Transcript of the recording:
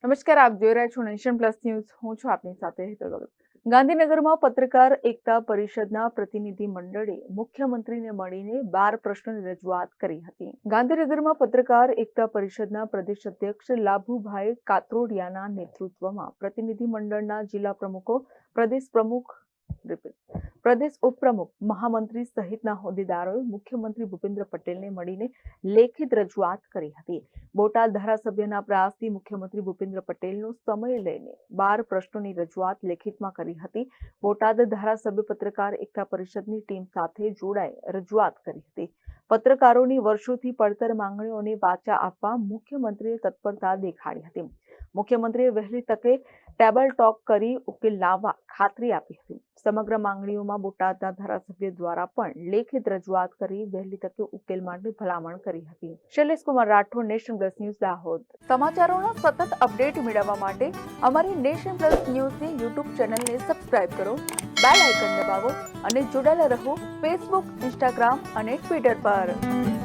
નમસ્કાર, આપ જોઈ રહ્યા છો નેશન પ્લસ ન્યૂઝ. હું છું આપની સાથે હેતલ ભગત. ગાંધીનગરમાં પત્રકાર એકતા પરિષદના પ્રતિનિધિ મંડળે મુખ્યમંત્રીને મળીને 12 પ્રશ્નોની રજૂઆત કરી હતી. ગાંધીનગરમાં પત્રકાર એકતા પરિષદના પ્રદેશ અધ્યક્ષ લાભુભાઈ કાતરોડિયાના નેતૃત્વમાં પ્રતિનિધિ મંડળના જિલ્લા પ્રમુખો, પ્રદેશ પ્રમુખ, પ્રદેશ ઉપપ્રમુખ, મહામંત્રી સહિતના હોદ્દેદારોએ મુખ્યમંત્રી ભૂપેન્દ્ર પટેલને મળીને લેખિત રજૂઆત કરી હતી. બોટાદ ધારાસભ્યના પ્રયાસથી મુખ્યમંત્રી ભૂપેન્દ્ર પટેલનો સમય લઈને 12 પ્રશ્નોની રજૂઆત લેખિતમાં કરી હતી. બોટાદ ધારાસભ્ય પત્રકાર એકતા પરિષદની ટીમ સાથે જોડાઈ રજૂઆત કરી હતી. પત્રકારોની વર્ષોથી પડતર માંગણીઓને વાચા આપવા મુખ્યમંત્રીએ તત્પરતા દેખાડી હતી. મુખ્યમંત્રીએ વહેલી તકે ટેબલ ટોક કરી ઉકેલ લાવવા ખાતરી આપી હતી. સમગ્ર માંગણીઓમાં બોટાદના ધારાસભ્ય દ્વારા પણ લેખિત રજૂઆત કરી વહેલી તકે ઉકેલ માટે ભલામણ કરી હતી. Shailesh Kumar Rathod, nation plus news, Dahod. સમાચારોના સતત અપડેટ મેળવવા માટે અમારી નેશન પ્લસ ન્યૂઝની યુટ્યુબ ચેનલને સબસ્ક્રાઇબ કરો, બેલ આઇકન દબાવો અને જોડાયેલા રહો ફેસબુક, ઇન્સ્ટાગ્રામ અને ટ્વિટર પર.